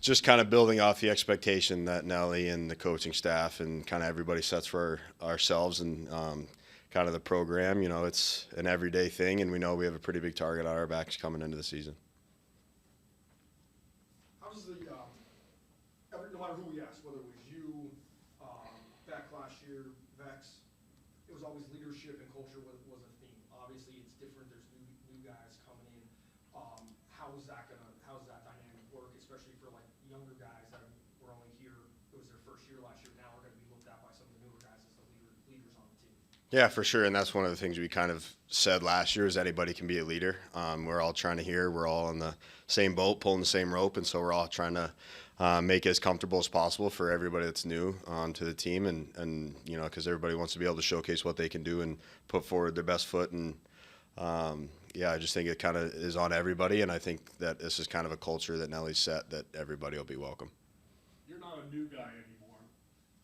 Just kind of building off the expectation that Nelly and the coaching staff and kind of everybody sets for ourselves and kind of the program. You know, it's an everyday thing, and we know we have a pretty big target on our backs coming into the season. How does no matter who we ask, whether it was you, back last year, Vex, it was always leadership and culture was a theme. Obviously, it's different. There's new guys coming in. How's that dynamic work, especially for like younger guys that were only here? It was their first year last year. Now we're going to be looked at by some of the newer guys as the leaders on the team. Yeah, for sure, and that's one of the things we kind of said last year is anybody can be a leader. We're all trying to hear. We're all on the same boat, pulling the same rope, and so we're all trying to make it as comfortable as possible for everybody that's new to the team, and you know, because everybody wants to be able to showcase what they can do and put forward their best foot. And yeah, I just think it kind of is on everybody, and I think that this is kind of a culture that Nelly's set that everybody will be welcome. You're not a new guy anymore,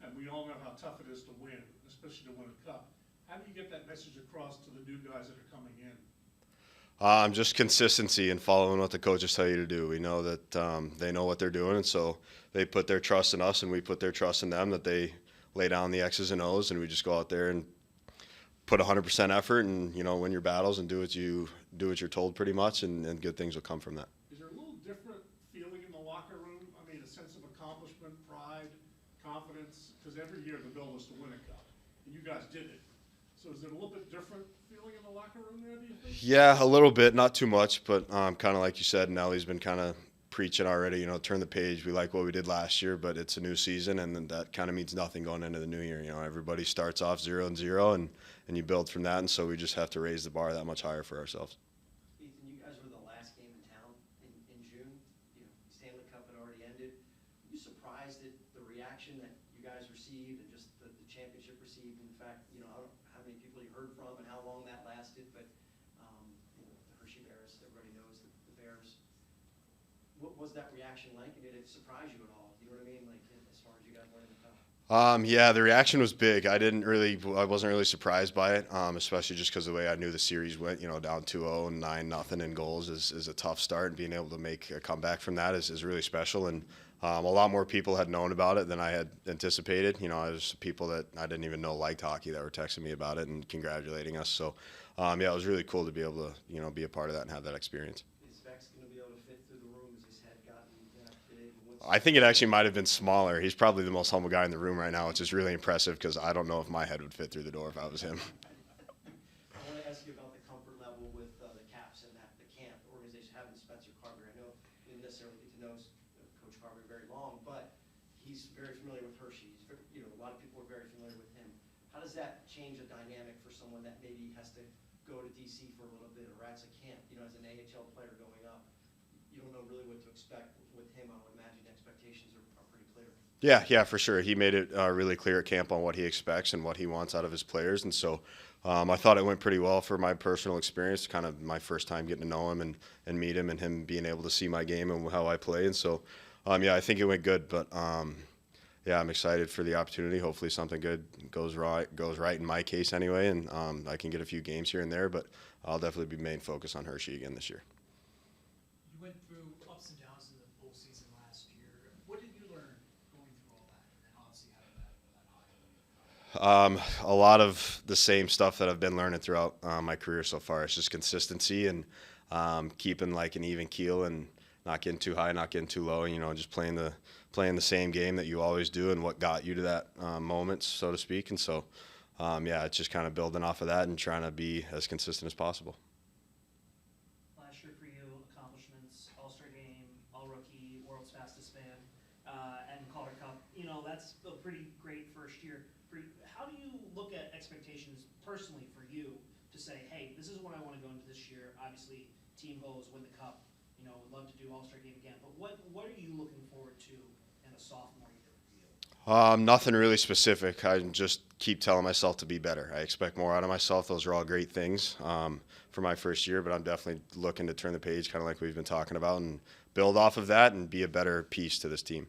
and we all know how tough it is to win, especially to win a cup. How do you get that message across to the new guys that are coming in? Just consistency and following what the coaches tell you to do. We know that they know what they're doing, and so they put their trust in us, and we put their trust in them, that they lay down the X's and O's, and we just go out there and put 100% effort and, you know, win your battles and do what you're told pretty much, and good things will come from that. Is there a little different feeling in the locker room? I mean, a sense of accomplishment, pride, confidence? Because every year the goal is to win a cup, and you guys did it. So is there a little bit different feeling in the locker room there, do you think? Yeah, a little bit, not too much, but kind of like you said, Nelly's been kind of preaching already, you know, turn the page. We like what we did last year, but it's a new season, and that kind of means nothing going into the new year. You know, everybody starts off 0-0, and you build from that, and so we just have to raise the bar that much higher for ourselves. Ethen, you guys were the last game in town in June. You know, Stanley Cup had already ended. Were you surprised at the reaction that you guys received and just the championship received? In fact, you know, I don't know how many people you heard from and how long that lasted, but you know, the Hershey Bears, everybody knows the Bears. What was that reaction like, and did it surprise you at all? You know what I mean? Like, as far as you guys winning the cup? Yeah, the reaction was big. I wasn't really surprised by it, especially just because the way I knew the series went. You know, down 2-0 and 9-0 in goals is a tough start, and being able to make a comeback from that is really special. And a lot more people had known about it than I had anticipated. You know, there's people that I didn't even know liked hockey that were texting me about it and congratulating us. So, yeah, it was really cool to be able to, you know, be a part of that and have that experience. Is Vex going to be able to fit through the room? Has his head gotten that big? I think it actually might have been smaller. He's probably the most humble guy in the room right now, which is really impressive because I don't know if my head would fit through the door if I was him. I want to ask you about the comfort level with the Caps and the camp organization, having Spencer Carter. I know you didn't necessarily get to know Coach Carter very long, but he's very familiar with Hershey. You know, a lot of people are very familiar with him. How does that change the dynamic for someone that maybe has to go to DC for a little bit, or at a camp? You know, as an AHL player going up, you don't know really what to expect with him. I would imagine expectations are pretty clear. Yeah, for sure. He made it really clear at camp on what he expects and what he wants out of his players, and so I thought it went pretty well for my personal experience. Kind of my first time getting to know him and meet him, and him being able to see my game and how I play. And so, yeah, I think it went good. But yeah, I'm excited for the opportunity. Hopefully, something good goes right in my case anyway, and I can get a few games here and there. But I'll definitely be main focus on Hershey again this year. You went through ups and downs in the full season last year. What did you learn going through all that, and then obviously how that high? A lot of the same stuff that I've been learning throughout my career so far. It's just consistency and keeping like an even keel and not getting too high, not getting too low. And, you know, just playing the same game that you always do and what got you to that moment, so to speak. And so, yeah, it's just kind of building off of that and trying to be as consistent as possible. Last year for you, accomplishments, All-Star Game, All-Rookie, World's Fastest Man, and Calder Cup. You know, that's a pretty great first year. How do you look at expectations personally for you to say, hey, this is what I want to go into this year? Obviously, team goal is win the cup. You know, would love to do All-Star Game again. But what are you looking forward to in a sophomore year for you? Nothing really specific. I just keep telling myself to be better. I expect more out of myself. Those are all great things for my first year, but I'm definitely looking to turn the page, kind of like we've been talking about, and build off of that and be a better piece to this team.